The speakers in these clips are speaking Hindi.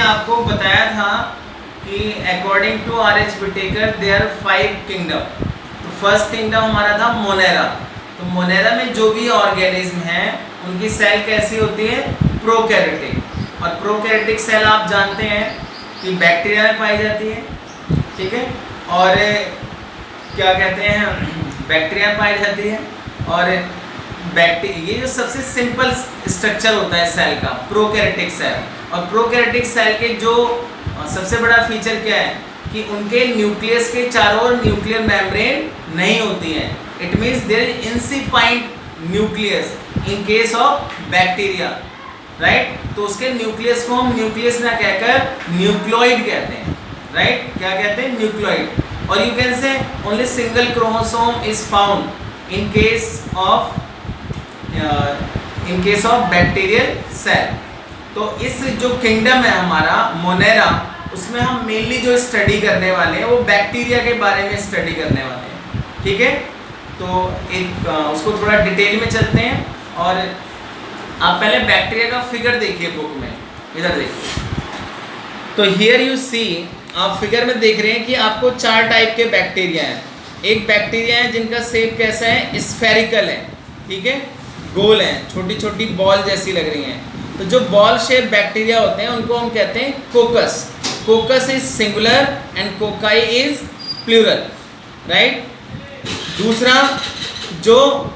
आपको बताया था कि according to R.H. Whittaker there 5 kingdom. तो फर्स्ट किंगडम हमारा था मोनेरा। तो मोनेरा में जो भी ऑर्गेनिज्म हैं उनकी सेल कैसी होती है, प्रोकैरियोटिक। और प्रोकैरियोटिक सेल आप जानते हैं कि बैक्टीरिया में पाई जाती है, ठीक है। और क्या कहते हैं, बैक्टीरिया में पाई जाती है। और ये जो सबसे सिंपल स्ट्रक्चर होता है सेल का, प्रोकैरियोटिक सेल। और प्रोकैरियोटिक सेल के जो सबसे बड़ा फीचर क्या है कि उनके न्यूक्लियस के चारों ओर न्यूक्लियर मेम्ब्रेन नहीं होती है। It means there is incipient nucleus in case of bacteria, right. तो उसके न्यूक्लियस को हम न्यूक्लियस ना कहकर न्यूक्लियोइड कहते हैं, राइट। क्या कहते हैं, न्यूक्लियोइड। और you can say only single chromosome is found in case of bacterial cell. तो इस जो किंगडम है हमारा मोनेरा, उसमें हम मेनली जो स्टडी करने वाले हैं वो बैक्टीरिया के बारे में स्टडी करने वाले हैं, ठीक है। तो एक उसको थोड़ा डिटेल में चलते हैं। और आप पहले बैक्टीरिया का फिगर देखिए बुक में, इधर देखिए। तो हियर यू सी, आप फिगर में देख रहे हैं कि आपको 4 टाइप के बैक्टीरिया हैं। एक बैक्टीरिया है जिनका शेप कैसा है, स्फेरिकल है, ठीक है, गोल है, छोटी छोटी बॉल जैसी लग रही हैं। तो जो बॉल शेप बैक्टीरिया होते हैं उनको हम कहते हैं coccus. Coccus is singular and cocci is plural, right. दूसरा जो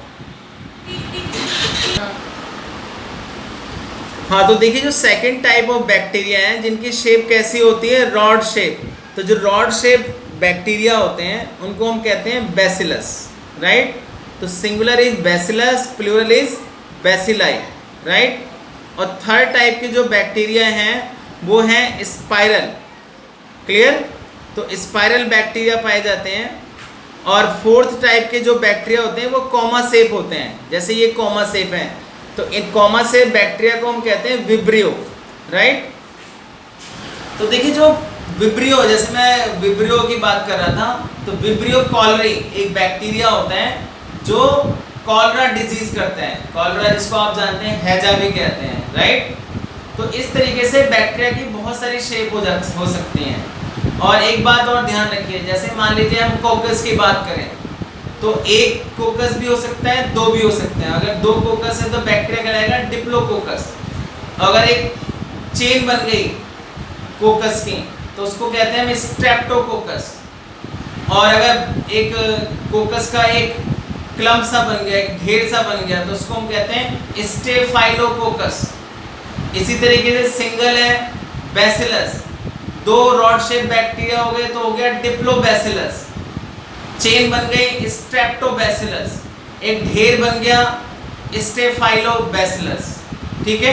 हाँ, तो देखिए जो सेकंड टाइप ऑफ बैक्टीरिया है जिनकी शेप कैसी होती है, रॉड शेप। तो जो रॉड शेप बैक्टीरिया होते हैं उनको हम कहते हैं बैसिलस, राइट। तो singular is bacillus, plural is bacilli, right. और थर्ड टाइप के जो बैक्टीरिया हैं वो हैं स्पाइरल, क्लियर। तो स्पाइरल बैक्टीरिया पाए जाते हैं। और फोर्थ टाइप के जो बैक्टीरिया होते हैं वो कॉमा शेप होते हैं, जैसे ये कॉमा शेप है। तो इन कॉमा शेप बैक्टीरिया को हम कहते हैं विब्रियो, राइट। तो देखिए जो विब्रियो, जैसे मैं विब्रियो की बात कर रहा था, तो विब्रियो कॉलरी एक बैक्टीरिया होता है जो कॉलरा डिजीज करते हैं। कॉलरा जिसको आप जानते हैं हैजा भी कहते हैं, राइट। तो इस तरीके से बैक्टीरिया की बहुत सारी शेप हो सकती हैं। और एक बात और ध्यान रखिए, जैसे मान लीजिए हम कोकस की बात करें तो एक कोकस भी हो सकता है, 2 भी हो सकते हैं। अगर 2 कोकस है तो बैक्टीरिया कहलाएगा डिप्लोकोकस। अगर एक चेन बन गई कोकस की तो उसको कहते हैं हम स्ट्रेप्टोकोकस। और अगर एक कोकस का एक क्लम्प सा बन गया, एक ढेर सा बन गया, तो उसको हम कहते हैं स्टेफाइलोकोकस। इसी तरीके से सिंगल है बैसिलस, 2 रॉड शेप बैक्टीरिया हो गए तो हो गया डिप्लोबैसिलस। चेन बन गई स्ट्रेप्टोबैसिलस, एक ढेर बन गया स्टेफाइलोबैसिलस, ठीक है।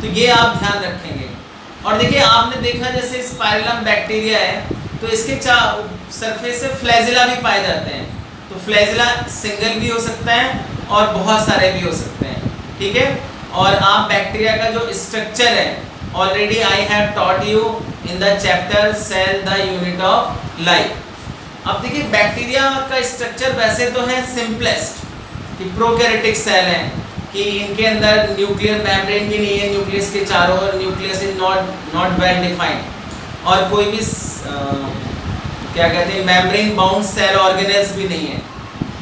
तो ये आप ध्यान रखेंगे। और देखिए आपने देखा जैसे स्पाइरलम बैक्टीरिया है तो इसके सरफेस से फ्लैजिला भी पाए जाते हैं। तो फ्लैजिला सिंगल भी हो सकता है और बहुत सारे भी हो सकते हैं, ठीक है। और आप बैक्टीरिया का जो स्ट्रक्चर है already I have taught you in the chapter cell the unit of life. अब देखिए बैक्टीरिया का स्ट्रक्चर वैसे तो है सिंपलेस्ट कि प्रोकैरियोटिक सेल है कि इनके अंदर न्यूक्लियर मेम्ब्रेन भी नहीं है, न्यूक्लियस के चारों ओर nucleus is not well defined. और कोई भी क्या कहते हैं मेम्ब्रेन बाउंड सेल ऑर्गेनेल्स भी नहीं है।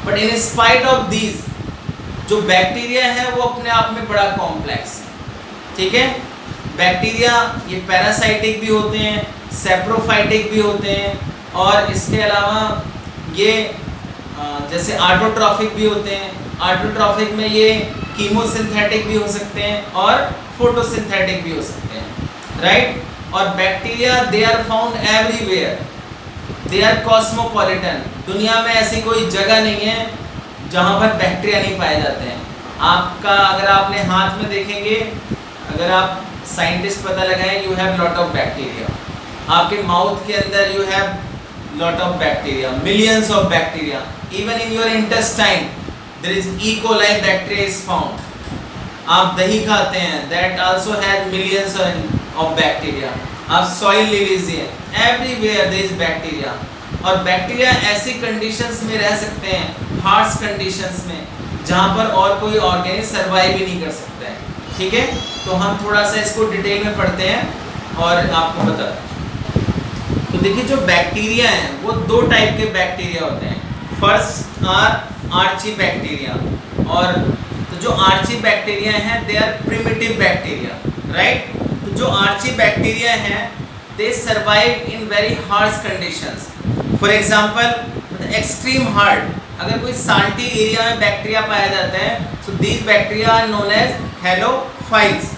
But in spite of these जो बैक्टीरिया है वो अपने आप में बड़ा कॉम्प्लेक्स है, ठीक है। बैक्टीरिया ये पैरासाइटिक भी होते हैं, सेप्रोफाइटिक भी होते हैं, और इसके अलावा ये जैसे ऑटोट्रॉफिक भी होते हैं। ऑटोट्रॉफिक में ये कीमोसिंथेटिक भी हो सकते हैं और फोटोसिंथेटिक भी हो सकते हैं, राइट। और bacteria they are found everywhere, they are cosmopolitan. दुनिया में ऐसी कोई जगह नहीं है जहाँ पर बैक्टीरिया नहीं पाए जाते हैं। आपका अगर आपने हाथ में देखेंगे, अगर आप साइंटिस्ट पता लगाएं, you have lot of bacteria. आपके माउथ के अंदर you have lot of bacteria, millions of bacteria. Even in your intestine there is E coli bacteria is found. आप दही खाते हैं, that also has millions of bacteria. आप सॉइल ले लीजिए, एवरीवेयर देयर इज बैक्टीरिया। और बैक्टीरिया ऐसी कंडीशंस में रह सकते हैं, हार्श कंडीशंस में, जहाँ पर और कोई ऑर्गेनिज्म सर्वाइव भी नहीं कर सकता है, ठीक है। तो हम थोड़ा सा इसको डिटेल में पढ़ते हैं। और आपको बता। तो देखिए जो बैक्टीरिया हैं वो दो टाइप के बैक्टीरिया होते हैं। फर्स्ट आर्ची बैक्टीरिया, और तो जो आर्ची बैक्टीरिया हैं they are primitive bacteria, right. तो जो आर्ची बैक्टीरिया हैं they survive in very harsh conditions. For example extreme hard, अगर कोई साल्टी एरिया में बैक्टीरिया पाया जाता है so these bacteria are known as halophiles.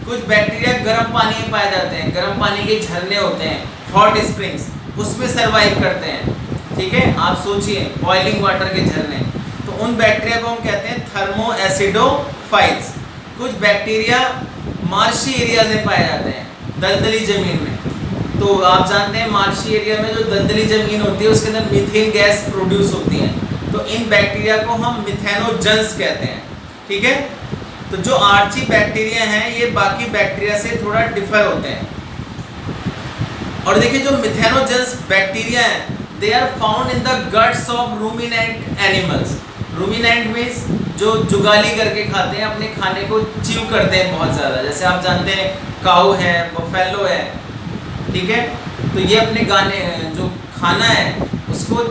कुछ बैक्टीरिया गर्म पानी में पाए जाते हैं, गर्म पानी के झरने होते हैं, हॉट स्प्रिंग्स, उसमें सर्वाइव करते हैं, ठीक है। आप सोचिए बॉइलिंग वाटर के झरने, तो उन बैक्टीरिया को हम कहते हैं थर्मो एसिडोफाइल्स। कुछ बैक्टीरिया मार्शी एरिया में पाए जाते हैं, दलदली जमीन में। तो आप जानते हैं मार्शी एरिया में जो दलदली जमीन होती है उसके अंदर मीथेन गैस प्रोड्यूस होती है, तो इन बैक्टीरिया को हम मिथेनोजेंस कहते हैं, ठीक है। तो जो आर्ची बैक्टीरिया हैं ये बाकी बैक्टीरिया से थोड़ा डिफर होते हैं। और देखिए जो मिथेनोजेंस बैक्टीरिया हैं they are found in the guts of ruminant animals. Ruminant means जो जुगाली करके खाते हैं, अपने खाने को च्यू करते हैं बहुत ज़्यादा, जैसे आप जानते हैं काऊ है, बफेलो है, ठीक है। तो ये अपने गाने जो खाना है उसको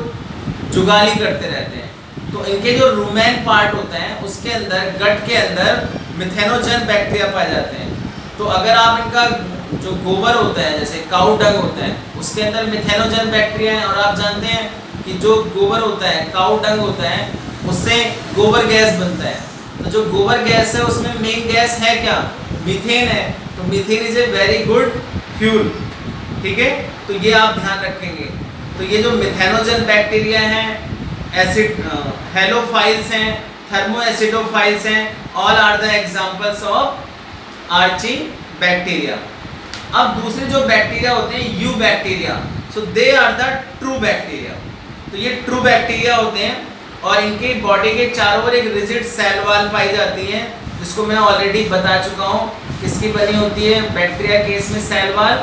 जुगाली करते रहते हैं। तो इनके जो रूमेन पार्ट होता है उसके अंदर, गट के अंदर मिथेनोजन बैक्टीरिया पाए जाते हैं। तो अगर आप इनका जो गोबर होता है जैसे काऊ डंग होता है उसके अंदर मिथेनोजन बैक्टीरिया है, और आप जानते हैं कि जो गोबर होता है, काऊ डंग होता है, उससे गोबर गैस बनता है। तो जो गोबर गैस है उसमें मेन गैस है क्या, मीथेन है। तो methane is a very good fuel, ठीक है। तो ये आप ध्यान रखेंगे। तो ये जो मिथेनोजन बैक्टीरिया हैं, एसिड हेलोफाइल्स हैं, थर्मो एसिडोफाइल्स हैं, all are the examples of archaebacteria. अब दूसरे जो बैक्टीरिया होते हैं eubacteria, so they are the true bacteria. तो ये ट्रू बैक्टीरिया होते हैं और इनके बॉडी के चारों ओर एक रिजिड सेल वॉल पाई जाती है, जिसको मैं ऑलरेडी बता चुका हूँ किसकी बनी होती है बैक्टीरिया केस में, सेल वॉल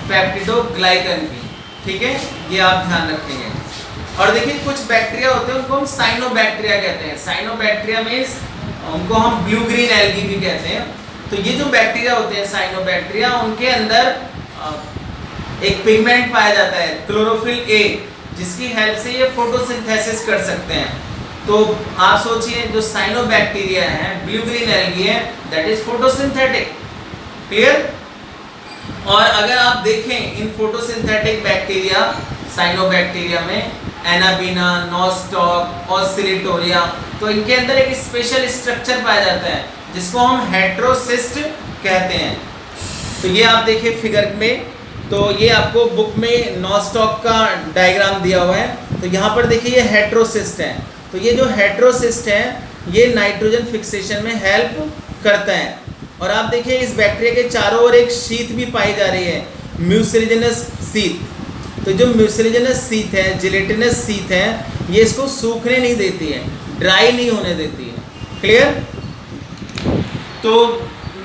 पेप्टिडोग्लाइकन की, ठीक है। ये आप ध्यान रखेंगे। और देखिए कुछ बैक्टीरिया होते हैं उनको हम साइनोबैक्टीरिया कहते हैं। साइनोबैक्टीरिया मीन्स उनको हम ब्लू ग्रीन एल्गी भी कहते हैं। तो ये जो बैक्टीरिया होते हैं साइनोबैक्टीरिया, उनके अंदर एक पिगमेंट पाया जाता है क्लोरोफिल ए, जिसकी हेल्प से ये फोटोसिंथेसिस कर सकते हैं। तो आप सोचिए जो साइनोबैक्टीरिया है, ब्लू ग्रीन एल्गी है, दैट इज फोटोसिंथेटिक, क्लियर। और अगर आप देखें इन फोटोसिंथेटिक बैक्टीरिया साइनोबैक्टीरिया में एनाबीना, नॉस्टॉक, ऑसिलिटोरिया, तो इनके अंदर एक स्पेशल स्ट्रक्चर पाया जाता है जिसको हम हेटेरोसिस्ट कहते हैं। तो ये आप देखिए फिगर में, तो ये आपको बुक में नॉस्टॉक का डायग्राम दिया हुआ है। तो यहाँ पर देखिए ये हेटेरोसिस्ट है। तो ये जो हेटेरोसिस्ट है ये नाइट्रोजन फिक्सेशन में हेल्प करता है। और आप देखिए इस बैक्टीरिया के चारों ओर एक शीथ भी पाई जा रही है, म्यूसिलिजिनस शीथ। तो जो म्यूसिलिजिनस शीथ है, जिलेटिनस शीथ है, ये इसको सूखने नहीं देती है, ड्राई नहीं होने देती है, क्लियर। तो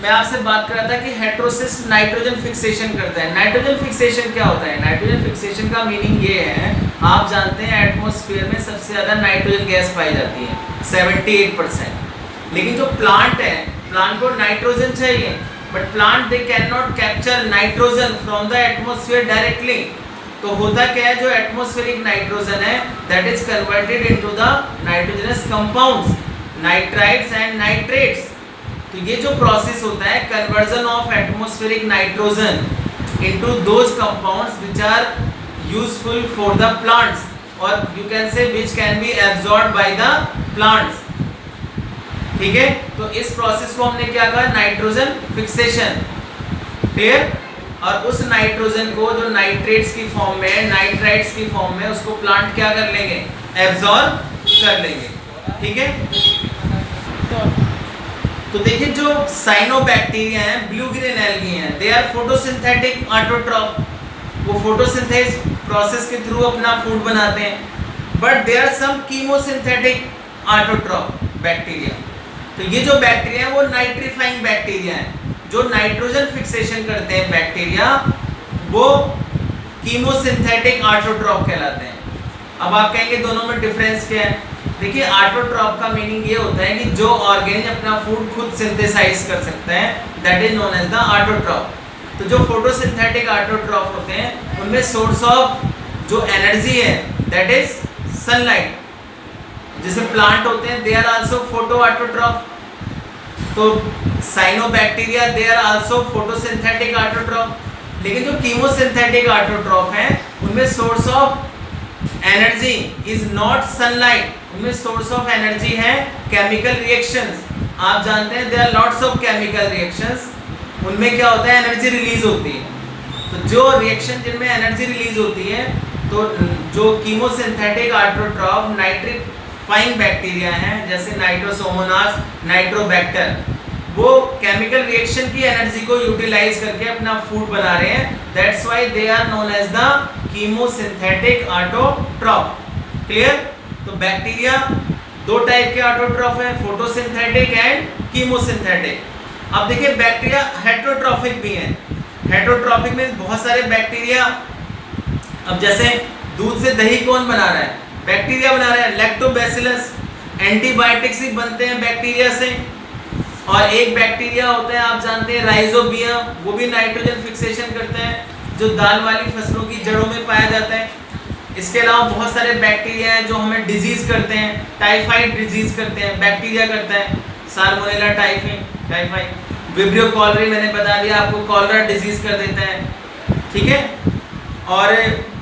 मैं आपसे बात कर रहा था कि हेटेरोसिस्ट नाइट्रोजन फिक्सेशन करता है। नाइट्रोजन फिक्सेशन क्या होता है? नाइट्रोजन फिक्सेशन का मीनिंग ये है, आप जानते हैं एटमॉस्फेयर में सबसे ज़्यादा नाइट्रोजन गैस पाई जाती है 78%। लेकिन जो प्लांट है, प्लांट को नाइट्रोजन चाहिए, but plant they can not capture nitrogen from the atmosphere directly. तो होता क्या है, जो एटमॉस्फेरिक नाइट्रोजन है that is converted into the nitrogenous compounds, nitrites and nitrates. तो ये जो प्रोसेस होता है conversion of atmospheric nitrogen into those compounds which are useful for the plants, और you can say which can be absorbed by the plants, ठीक है। तो इस प्रोसेस को हमने क्या कहा, नाइट्रोजन फिक्सेशन, क्लियर। और उस नाइट्रोजन को जो नाइट्रेट्स की फॉर्म में, नाइट्राइट्स की फॉर्म में, उसको प्लांट क्या कर लेंगे, एब्जॉर्ब कर लेंगे, ठीक है। तो देखिए जो साइनोबैक्टीरिया हैं, ब्लू ग्रीन एल्गी हैं, दे आर फोटोसिंथेटिक ऑटोट्रॉप। वो फोटोसिंथेसिस प्रोसेस के थ्रू अपना फूड बनाते हैं। But they are some chemosynthetic autotroph bacteria. तो ये जो बैक्टीरिया है वो नाइट्रीफाइंग बैक्टीरिया है। जो नाइट्रोजन फिक्सेशन करते हैं बैक्टीरिया वो कीमोसिंथेटिक ऑटोट्रॉप कहलाते हैं। अब आप कहेंगे दोनों में डिफरेंस क्या है? देखिए ऑटोट्रॉप का मीनिंग ये होता है कि जो ऑर्गेनिज्म अपना फूड खुद सिंथेसाइज कर सकता है, that is known as the autotroph. तो जो फोटोसिंथेटिक ऑटोट्रॉफ होते हैं उनमें सोर्स ऑफ जो एनर्जी है दैट इज सनलाइट। जैसे प्लांट होते हैं they are also photo autotroph, तो cyanobacteria they are also photosynthetic autotroph. लेकिन जो कीमोसिंथेटिक ऑटोट्रॉफ हैं उनमें source of energy is not sunlight, उनमें सोर्स ऑफ एनर्जी है केमिकल रिएक्शंस। आप जानते हैं there are lots of chemical reactions, उनमें क्या होता है एनर्जी रिलीज होती है। तो जो रिएक्शन जिनमें एनर्जी रिलीज होती है, तो जो कीमोसिंथेटिक ऑटोट्रॉफ नाइट्रिफाइंग बैक्टीरिया हैं जैसे नाइट्रोसोमोनास, नाइट्रोबैक्टर, वो केमिकल रिएक्शन की एनर्जी को यूटिलाइज करके अपना फूड बना रहे हैं। That's why they are known as the chemosynthetic autotroph. Clear? तो बैक्टीरिया दो टाइप के ऑटोट्रॉफ हैं, फोटोसिंथेटिक एंड कीमोसिंथेटिक। अब देखिए बैक्टीरिया हेटेरोट्रॉफिक भी हैं। हेटेरोट्रॉफिक में बहुत सारे बैक्टीरिया, अब जैसे दूध से दही कौन बना रहा है? बैक्टीरिया बना रहा है, लैक्टोबैसिलस। एंटीबायोटिक्स भी बनते हैं बैक्टीरिया से। और एक बैक्टीरिया होता है आप जानते हैं राइजोबियम, वो भी नाइट्रोजन फिक्सेशन करते हैं, जो दाल वाली फसलों की जड़ों में पाया जाता है। इसके अलावा बहुत सारे बैक्टीरिया हैं जो हमें डिजीज करते हैं, टाइफाइड डिजीज करते हैं, बैक्टीरिया करता है, साल्मोनेला टाइफाइड, विब्रियो कॉलरी मैंने बता दिया आपको, कॉलरा डिजीज कर देता है। ठीक है? और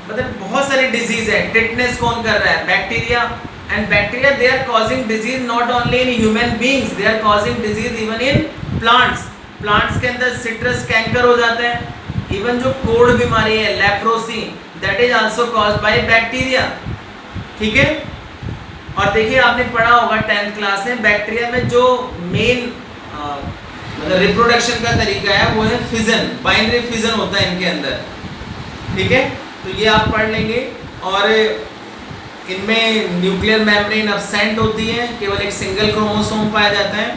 मतलब बहुत सारी डिजीज है। टिटनेस कौन कर रहा है? Bacteria. And bacteria they are causing disease not only in human beings, they are causing disease even in plants. Plants के अंदर सिट्रस कैंकर हो जाते हैं। इवन जो कोढ़ बीमारी है leprosy, that is also caused by bacteria. ठीक है? और देखिए आपने पढ़ा होगा 10th क्लास में, बैक्टीरिया में जो मेन मतलब रिप्रोडक्शन का तरीका है वो है फिजन, बाइनरी फिजन होता है इनके अंदर। ठीक है? तो ये आप पढ़ लेंगे। और इनमें न्यूक्लियर मेम्ब्रेन अब्सेंट होती है, केवल एक सिंगल क्रोमोसोम पाया जाता है।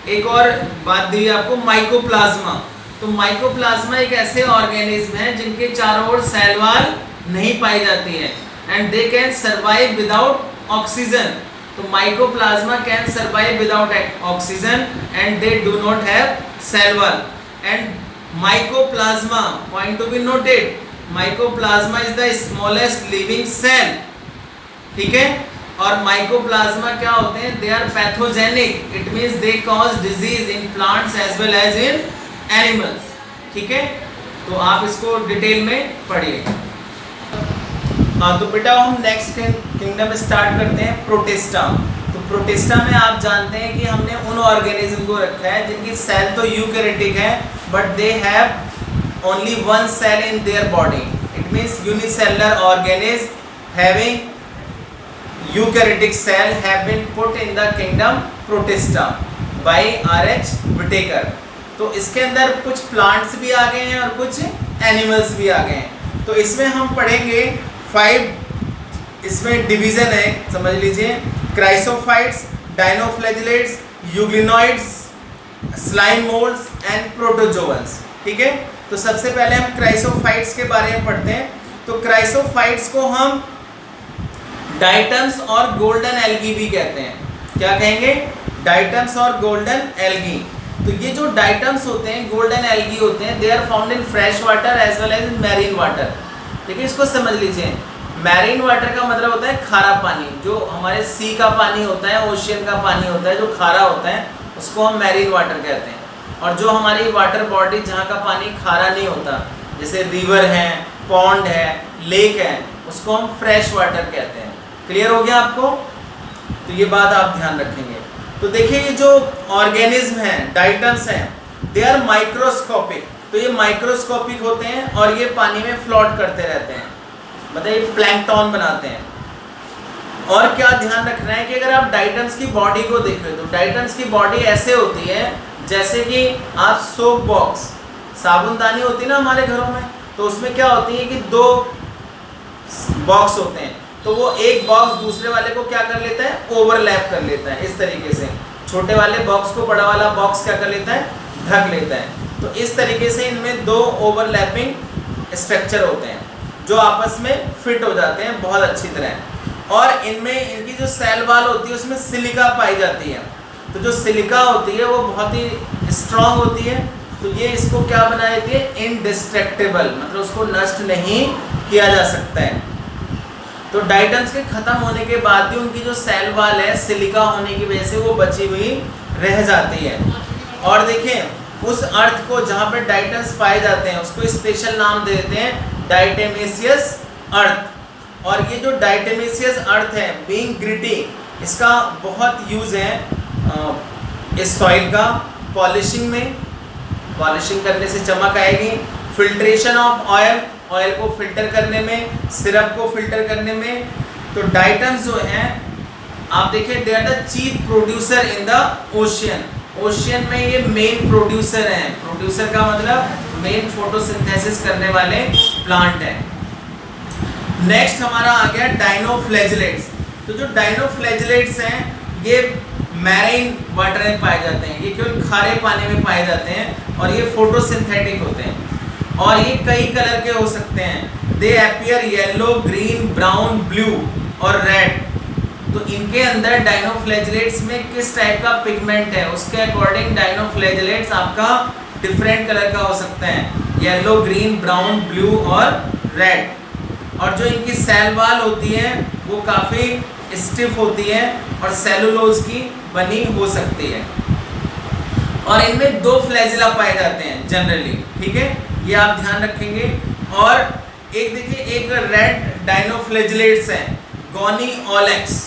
एक और बात दी आपको, माइकोप्लाज्मा। तो माइकोप्लाज्मा एक ऐसे ऑर्गेनिज्म है जिनके चारों ओर सेल वॉल नहीं पाई जाती है and they can survive without oxygen. तो mycoplasma can survive without oxygen and they do not have cell wall. And mycoplasma, point to be noted, mycoplasma is the smallest living cell. ठीक है? और माइकोप्लाज्मा क्या होते हैं? They are pathogenic, it means they cause disease in plants as well as in animals. ठीक है? तो आप इसको डिटेल में पढ़िए। हाँ, तो बेटा हम नेक्स्ट किंगडम स्टार्ट करते हैं, प्रोटिस्टा। तो प्रोटिस्टा में आप जानते हैं कि हमने उन ऑर्गेनिज्म को रखा है जिनकी सेल तो यूकैरियोटिक है but they have only one cell in their body. It means unicellular organism having eukaryotic cell have been put in the kingdom protista by R.H. Whitaker। तो इसके अंदर कुछ प्लांट्स भी आ गए हैं और कुछ एनिमल्स भी आ गए हैं। तो इसमें हम पढ़ेंगे 5 इसमें डिवीजन है, समझ लीजिए, chrysophytes, dinoflagellates, euglenoids, slime moulds and protozoans. ठीक है? तो सबसे पहले हम क्राइसोफाइट्स के बारे में पढ़ते हैं। तो क्राइसोफाइट्स को हम डाइटम्स और गोल्डन एल्गी भी कहते हैं। क्या कहेंगे? डाइटम्स और गोल्डन एल्गी। तो ये जो डाइटम्स होते हैं, गोल्डन एल्गी होते हैं, they are found in fresh water as well as in marine water. देखिए इसको समझ लीजिए, मैरीन वाटर का मतलब होता है खारा पानी। जो हमारे सी का पानी होता है, ओशियन का पानी होता है, जो खारा होता है उसको हम मैरीन वाटर कहते हैं। और जो हमारी वाटर बॉडी जहाँ का पानी खारा नहीं होता, जैसे रिवर है, पॉन्ड है, लेक है, उसको हम फ्रेश वाटर कहते हैं। क्लियर हो गया आपको? तो ये बात आप ध्यान रखेंगे। तो देखिए ये जो ऑर्गेनिज्म हैं, डाइटम्स हैं, दे आर माइक्रोस्कोपिक। तो ये माइक्रोस्कोपिक होते हैं और ये पानी में फ्लोट करते रहते हैं, मतलब ये प्लैंकटन बनाते हैं। और क्या ध्यान रखना है कि अगर आप डाइटम्स की बॉडी को देख रहे हो तो डाइटम्स की बॉडी ऐसे होती है जैसे कि आप सोप बॉक्स, साबुनदानी होती है ना हमारे घरों में, तो उसमें क्या होती है कि 2 बॉक्स होते हैं, तो वो एक बॉक्स दूसरे वाले को क्या कर लेता है? ओवरलैप कर लेता है। इस तरीके से छोटे वाले बॉक्स को बड़ा वाला बॉक्स क्या कर लेता है? ढक लेता है। तो इस तरीके से इनमें 2 ओवरलैपिंग स्ट्रक्चर होते हैं जो आपस में फिट हो जाते हैं बहुत अच्छी तरह। और इनमें इनकी जो सेल वॉल होती है उसमें सिलिका पाई जाती है। तो जो सिलिका होती है वो बहुत ही स्ट्रॉन्ग होती है तो ये इसको क्या बना देती है, इनडिस्ट्रक्टेबल, मतलब उसको नष्ट नहीं किया जा सकता है। तो डाइटम्स के खत्म होने के बाद भी उनकी जो सेल वॉल है सिलिका होने की वजह से वो बची हुई रह जाती है। और देखें उस अर्थ को जहाँ पे डाइटम्स पाए जाते हैं उसको स्पेशल नाम देते हैं डाइटेमेसियस अर्थ। और ये जो डाइटेमेसियस अर्थ है बीइंग ग्रिटी, इसका बहुत यूज़ है इस सॉइल का पॉलिशिंग में, पॉलिशिंग करने से चमक आएगी, फिल्ट्रेशन ऑफ ऑयल, ऑयल को फिल्टर करने में, सिरप को फिल्टर करने में। तो डाइटम्स जो हैं आप देखिए they are the chief producer in the ocean, ocean में ये मेन प्रोड्यूसर हैं। प्रोड्यूसर का मतलब मेन फोटोसिंथेसिस करने वाले प्लांट हैं। नेक्स्ट हमारा आ गया डाइनोफ्लैजेलेट्स। तो जो डाइनोफ्लैजेलेट्स हैं ये मैरीन वाटर में पाए जाते हैं, ये केवल खारे पानी में पाए जाते हैं और ये फोटोसिंथेटिक होते हैं और ये कई कलर के हो सकते हैं। दे appear yellow, green, brown, blue और रेड। तो इनके अंदर डाइनोफ्लैजेलेट्स में किस टाइप का पिगमेंट है उसके अकॉर्डिंग डाइनोफ्लैजेलेट्स आपका डिफरेंट कलर का हो सकता है, येलो, ग्रीन, ब्राउन, ब्लू और रेड। और जो इनकी सेल वॉल होती है वो काफ़ी स्टिफ होती है और सेलुलोज की बनी हो सकती है। और इनमें 2 फ्लैजिला पाए जाते हैं जनरली, ठीक है, ये आप ध्यान रखेंगे। और एक देखिए एक रेड डाइनोफ्लैजेलेट्स है गोनी ऑलेक्स,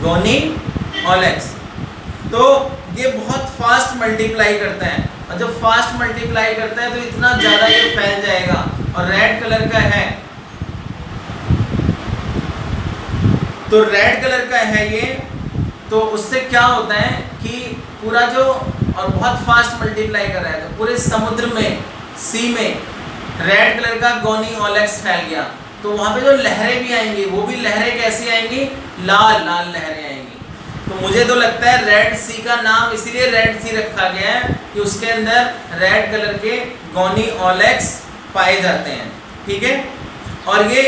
गोनी ऑलेक्स। तो ये बहुत फास्ट मल्टीप्लाई करता है और जब फास्ट मल्टीप्लाई करता है तो इतना ज़्यादा ये फैल जाएगा और रेड कलर का है, तो रेड कलर का है ये। तो उससे क्या होता है कि पूरा जो और बहुत फास्ट मल्टीप्लाई कर रहा है तो पूरे समुद्र में, सी में रेड कलर का गोनी ऑलेक्स फैल गया। तो वहाँ पे जो लहरें भी आएंगी वो भी लहरें कैसी आएंगी, लाल लाल लहरें आएंगी। तो मुझे तो लगता है रेड सी का नाम इसीलिए रेड सी रखा गया है कि उसके अंदर रेड कलर के गोनी ऑलेक्स पाए जाते हैं, ठीक है। और ये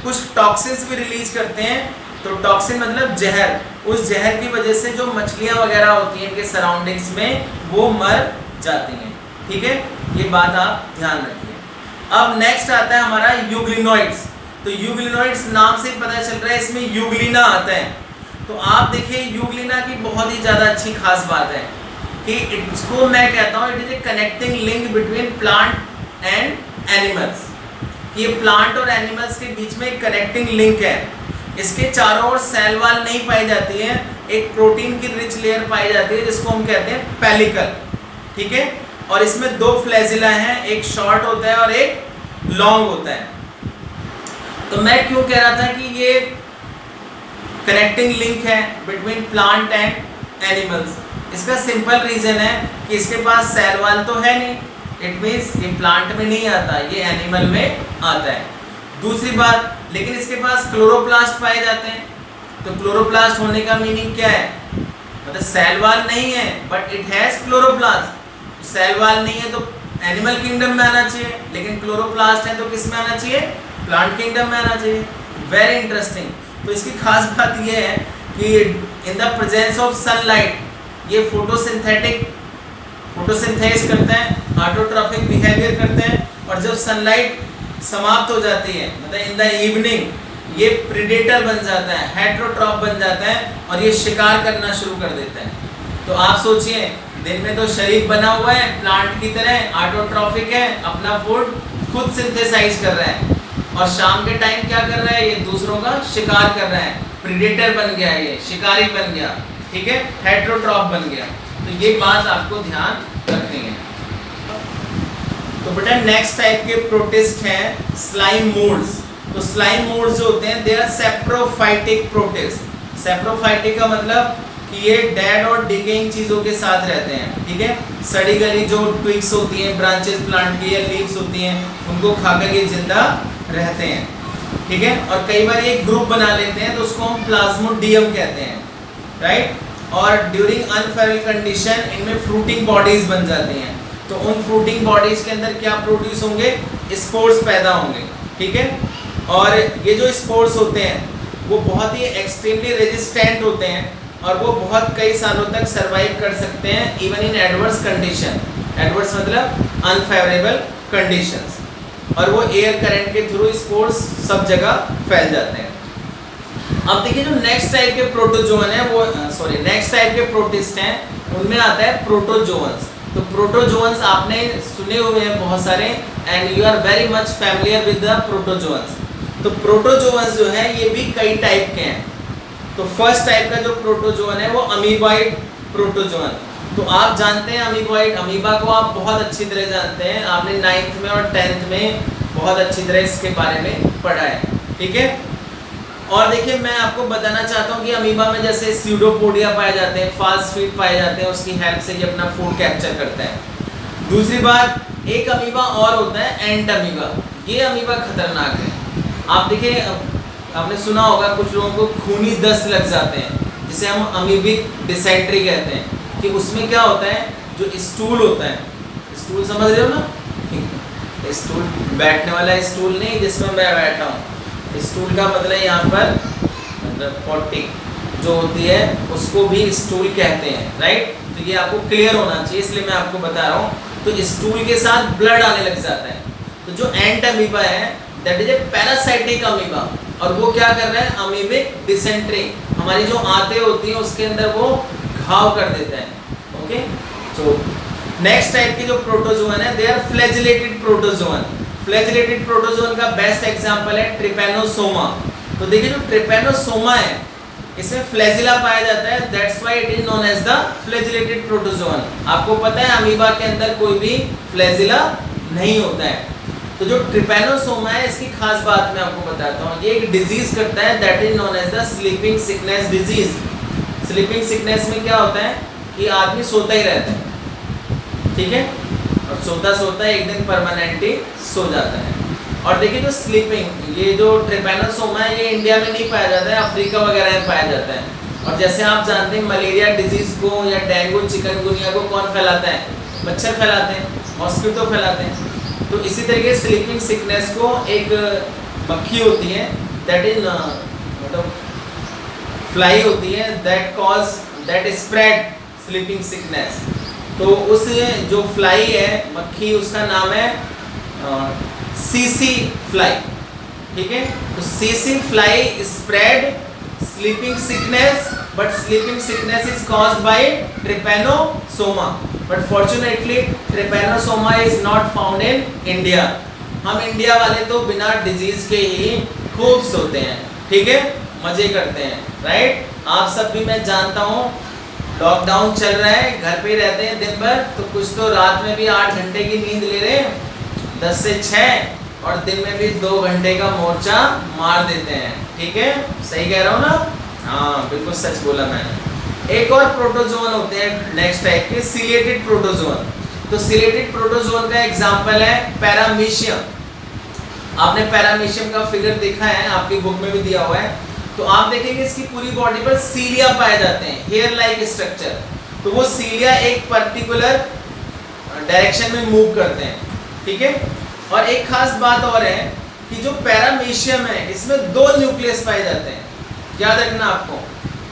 कुछ टॉक्सिन्स भी रिलीज करते हैं। तो टॉक्सिन मतलब जहर, उस जहर की वजह से जो मछलियाँ वगैरह होती हैं इनके सराउंडिंग्स में वो मर जाती हैं, ठीक है, ये बात आप ध्यान रखिए। अब नेक्स्ट आता है हमारा यूग्लिनोइड्स। तो यूग्लिनोइड्स नाम से ही पता चल रहा है इसमें यूग्लिना आता है। तो आप देखिए यूग्लिना की बहुत ही ज़्यादा अच्छी खास बात है कि इसको मैं कहता हूँ it is a connecting link between plant and animals. ये प्लांट और एनिमल्स के बीच में एक कनेक्टिंग लिंक है। इसके चारों ओर सेल वॉल नहीं पाई जाती है, एक प्रोटीन की रिच लेयर पाई जाती है जिसको हम कहते हैं पेलिकल, ठीक है। और इसमें 2 फ्लैजिला हैं, एक शॉर्ट होता है और एक लॉन्ग होता है। तो मैं क्यों कह रहा था कि ये कनेक्टिंग लिंक है बिटवीन प्लांट एंड एनिमल्स, इसका सिंपल रीजन है कि इसके पास सेल वॉल तो है नहीं, इट मीन्स ये प्लांट में नहीं आता, ये एनिमल में आता है। दूसरी बात, लेकिन इसके पास क्लोरोप्लास्ट पाए जाते हैं। तो क्लोरोप्लास्ट होने का मीनिंग क्या है, मतलब सेल वॉल नहीं है but it has chloroplast. Cell wall नहीं है तो एनिमल किंगडम में आना चाहिए, लेकिन क्लोरोप्लास्ट है तो किस में आना चाहिए, प्लांट किंगडम में आना चाहिए। Very interesting. तो इसकी खास बात यह है कि in the presence of sunlight ये फोटोसिंथेसिस करते हैं, ऑटोट्रॉफिक बिहेवियर करते हैं। और जब सनलाइट समाप्त हो जाती है मतलब इन द इवनिंग ये प्रीडेटर बन जाता है, हेट्रोट्रॉफ बन जाता है और ये शिकार करना शुरू कर देता है। तो आप सोचिए दिन में तो शरीर बना हुआ है प्लांट की तरह, ऑटोट्रॉफिक है, अपना फूड खुद सिंथेसाइज कर रहा है, और शाम के टाइम क्या कर रहा है, ये दूसरों का शिकार कर रहा है, प्रीडेटर बन गया, ये शिकारी बन गया, ठीक है, हेट्रोट्रॉफ बन गया। तो ये बात आपको ध्यान रखनी है। तो बेटा नेक्स्ट टाइप के प्रोटिस्ट हैं स्लाइम मोल्ड्स। तो स्लाइम मोल्ड्स जो होते हैं they are saprophytic protist. Saprophytic का मतलब कि ये डेड और डिकेइंग चीज़ों के साथ रहते हैं, ठीक है। सड़ी गली जो ट्विग्स होती हैं, ब्रांचेस प्लांट की या लीव्स होती हैं, उनको खाकर ये जिंदा रहते हैं, ठीक है। और कई बार एक ग्रुप बना लेते हैं तो उसको हम प्लाज्मोडियम कहते हैं, राइट। और ड्यूरिंग अनफेरल कंडीशन इनमें फ्रूटिंग बॉडीज बन जाती हैं। तो उन फ्रूटिंग बॉडीज के अंदर क्या प्रोड्यूस होंगे, स्पोर्स पैदा होंगे, ठीक है। और ये जो स्पोर्स होते हैं वो बहुत ही एक्सट्रीमली रेजिस्टेंट होते हैं और वो बहुत कई सालों तक सर्वाइव कर सकते हैं even in adverse condition. Adverse मतलब अनफेवरेबल कंडीशंस, और वो एयर करंट के थ्रू स्पोर्स सब जगह फैल जाते हैं। अब देखिए जो नेक्स्ट टाइप के प्रोटोजोन है वो नेक्स्ट टाइप के प्रोटिस्ट हैं, उनमें आता है प्रोटोजोन्स। तो प्रोटोजोन्स आपने सुने हुए हैं बहुत सारे, and you are very much familiar with the protozoans. तो प्रोटोजोन्स जो है ये भी कई टाइप के हैं। तो फर्स्ट टाइप का जो प्रोटोजोन है वो अमीबॉइड प्रोटोजोन। तो आप जानते हैं अमीबॉइड, अमीबा को आप बहुत अच्छी तरह जानते हैं, आपने 9th में और 10th में बहुत अच्छी तरह इसके बारे में पढ़ा है, ठीक है। और देखिए मैं आपको बताना चाहता हूँ कि अमीबा में जैसे स्यूडोपोडिया पाए जाते हैं, फास्ट फीड पाए जाते हैं, उसकी हेल्प से ये अपना फूड कैप्चर करता है। दूसरी बात, एक अमीबा और होता है एंट अमीबा। ये अमीबा खतरनाक है। आप देखिए आपने सुना होगा कुछ लोगों को खूनी दस्त लग जाते हैं, जिसे हम अमीबिक डिसेंट्री कहते हैं, कि उसमें क्या होता है, जो स्टूल होता है, स्टूल समझ रहे हो ना, स्टूल बैठने वाला स्टूल नहीं जिसमें मैं बैठा हूँ, स्टूल का मतलब यहाँ पर मतलब पॉटी जो होती है उसको भी स्टूल कहते हैं, राइट। तो ये आपको क्लियर होना चाहिए, इसलिए मैं आपको बता रहा हूँ। तो स्टूल के साथ ब्लड आने लग जाता है। तो जो एंट अमीबा है that is a parasitic amoeba, और वो क्या कर रहा है, अमीबिक डिसेंट्री, हमारी जो आंतें होती हैं उसके अंदर वो घाव कर देता है, ओके। तो नेक्स्ट टाइप के जो प्रोटोजोन है they are flagellated protozoan. Flagellated protozoan का बेस्ट एग्जांपल है ट्रिपैनोसोमा। तो देखिए जो ट्रिपैनोसोमा है इसमें फ्लैजिला पाया जाता है, that's why it is known as the flagellated protozoan. आपको पता है अमीबा के अंदर कोई भी फ्लैजिला नहीं होता है। तो जो ट्रिपैनोसोमा है इसकी खास बात मैं आपको बताता हूँ, ये एक डिजीज करता है that is known as the sleeping sickness disease. Sleeping sickness में क्या होता है कि आदमी सोता ही रहता है, ठीक है, और सोता सोता एक दिन परमानेंटली सो जाता है। और देखिए जो स्लीपिंग, ये जो ट्रिपैनोसोमा है ये इंडिया में नहीं पाया जाता है, अफ्रीका वगैरह में पाया जाता है। और जैसे आप जानते हैं मलेरिया डिजीज को या डेंगू चिकनगुनिया को कौन फैलाता है, मच्छर फैलाते हैं, मॉस्किटो फैलाते हैं। तो इसी तरीके स्लीपिंग सिकनेस को एक मक्खी होती है दैट इज मतलब फ्लाई होती है दैट स्प्रेड स्लीपिंग सिकनेस। तो उस जो फ्लाई है मक्खी उसका नाम है सीसी फ्लाई, ठीक है। तो CC fly spread sleeping sickness, but sleeping sickness is caused by Trypanosoma, but fortunately Trypanosoma is not found in India. हम इंडिया वाले तो बिना डिजीज के ही खूब सोते हैं, ठीक है, मजे करते हैं, राइट। आप सब भी मैं जानता हूँ लॉकडाउन चल रहा है, घर पे ही रहते हैं दिन भर, तो कुछ तो रात में भी 8 घंटे की नींद ले रहे हैं, 10 से 6, और दिन में भी 2 घंटे का मोर्चा मार देते हैं, ठीक है, सही कह रहा हूँ ना, हाँ बिल्कुल सच बोला मैंने। एक और प्रोटोजोन होते हैं नेक्स्ट टाइप के, सिलेटेड प्रोटोजोन। तो सिलेटेड प्रोटोजोन का एग्जाम्पल है पैरामीशियम। आपने पैरामीशियम का फिगर देखा है, आपकी बुक में भी दिया हुआ है। तो आप देखेंगे इसकी पूरी बॉडी पर सीलिया पाए जाते हैं, हेयर लाइक स्ट्रक्चर। तो वो सीलिया एक पर्टिकुलर डायरेक्शन में मूव करते हैं, ठीक है। और एक खास बात और है कि जो पैरामीशियम है इसमें 2 न्यूक्लियस पाए जाते हैं। याद रखना आपको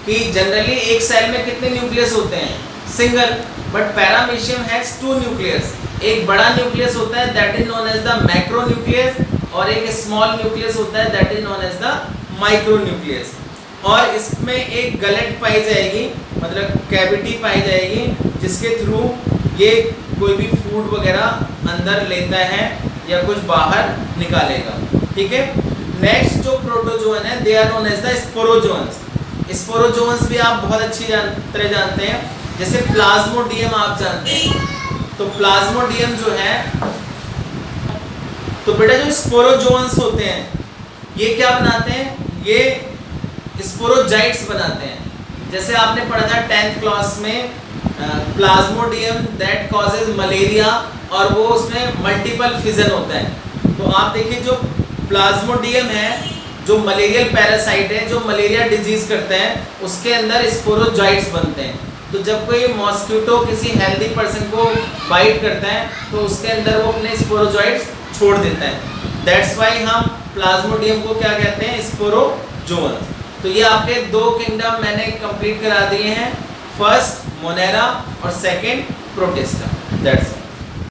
कि जनरली एक सेल में कितने न्यूक्लियस होते हैं, single, but paramecium has 2 nucleus. एक बड़ा न्यूक्लियस होता है that is known as the macro nucleus, और एक स्मॉल न्यूक्लियस होता है that is known as the micro nucleus. और इसमें एक गलेट पाई जाएगी, मतलब कैविटी पाई जाएगी, जिसके थ्रू ये कोई भी फूड वगैरह अंदर लेता है या कुछ बाहर निकालेगा, ठीक है। नेक्स्ट जो प्रोटोजोन है they are known as the sporozoans. Sporozoans भी आप बहुत अच्छी तरह जानते हैं, जैसे प्लाज्मोडियम आप जानते हैं। तो प्लाज्मोडियम जो है, तो बेटा जो स्पोरोजोन्स होते हैं ये क्या बनाते हैं, ये स्पोरोजाइट्स बनाते हैं। जैसे आपने पढ़ा था 10th क्लास में प्लाज्मोडियम दैट कॉजेज मलेरिया, और वो उसमें मल्टीपल फिजन होता है। तो आप देखिए जो प्लाज्मोडियम है जो मलेरियल पैरासाइट है जो मलेरिया डिजीज करते हैं, उसके अंदर स्पोरोजाइट्स बनते हैं। तो जब कोई मॉस्किटो किसी हेल्दी पर्सन को बाइट करता है तो उसके अंदर वो अपने स्पोरोजाइट्स छोड़ देता है। दैट्स वाई हम प्लाज्मोडियम को क्या कहते हैं, स्पोरोजोन। तो ये आपके 2 किंगडम मैंने कंप्लीट करा दिए हैं, फर्स्ट मोनेरा और सेकंड प्रोटिस्टा। दैट्स